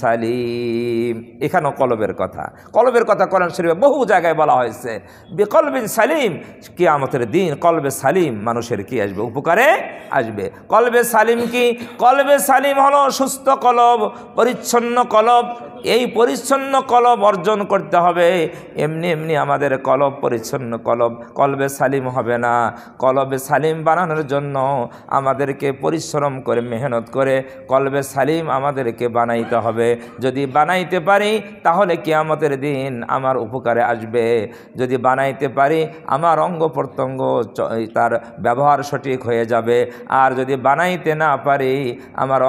সালিম। এখানেও কলবের কথা, কলবের কথা কোরআন শরীফে বহু জায়গায় বলা হয়েছে। বিকলবিন সালিম, কিয়ামতের দিন কলবে সালিম মানুষের কি আসবে? উপকারে আসবে। কলবে সালিম কি? কলবে সালিম হলো সুস্থ কলব, পরিচ্ছন্ন কলব। এই পরিচ্ছন্ন কলব অর্জন করতে হবে। এমনি এমনি আমাদের কলব পরিচ্ছন্ন কলবে সালিম হবে না। কলবে সালিম বানানোর জন্য আমাদেরকে পরিশ্রম করে মেহনত করে কলবে সালিম আমাদেরকে বানাইতে হবে। যদি বানাইতে পারি তাহলে কিয়ামতের দিন আমার উপকারে আসবে। যদি বানাইতে পারি আমার অঙ্গ প্রত্যঙ্গ তার ব্যবহার সঠিক হয়ে যাবে। আর যদি বানাইতে না পারি আমার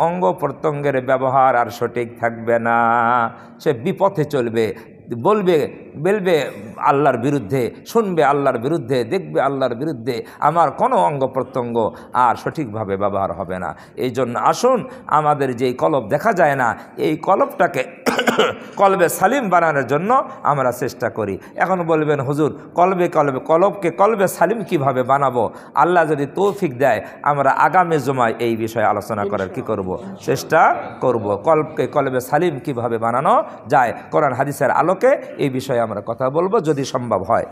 অঙ্গ প্রত্যঙ্গের ব্যবহার আর সঠিক থাকবে না, সে বিপথে চলবে, বলবে আল্লাহর বিরুদ্ধে, শুনবে আল্লাহর বিরুদ্ধে, দেখবে আল্লাহর বিরুদ্ধে, আমার কোনো অঙ্গ প্রত্যঙ্গ আর সঠিকভাবে ব্যবহার হবে না। এই জন্য আসুন আমাদের যেই কলব দেখা যায় না, এই কলবটাকে কলবে সালিম বানানোর জন্য আমরা চেষ্টা করি। এখন বলবেন হুজুর কলবকে কলবে সালিম কিভাবে বানাবো? আল্লাহ যদি তৌফিক দেয় আমরা আগামী জুমায় এই বিষয়ে আলোচনা করার কি করব? চেষ্টা করব। কলবে সালিম কিভাবে বানানো যায় কোরআন হাদিসের আলোকে এই বিষয়ে আমরা কথা বলবো যদি সম্ভব হয়।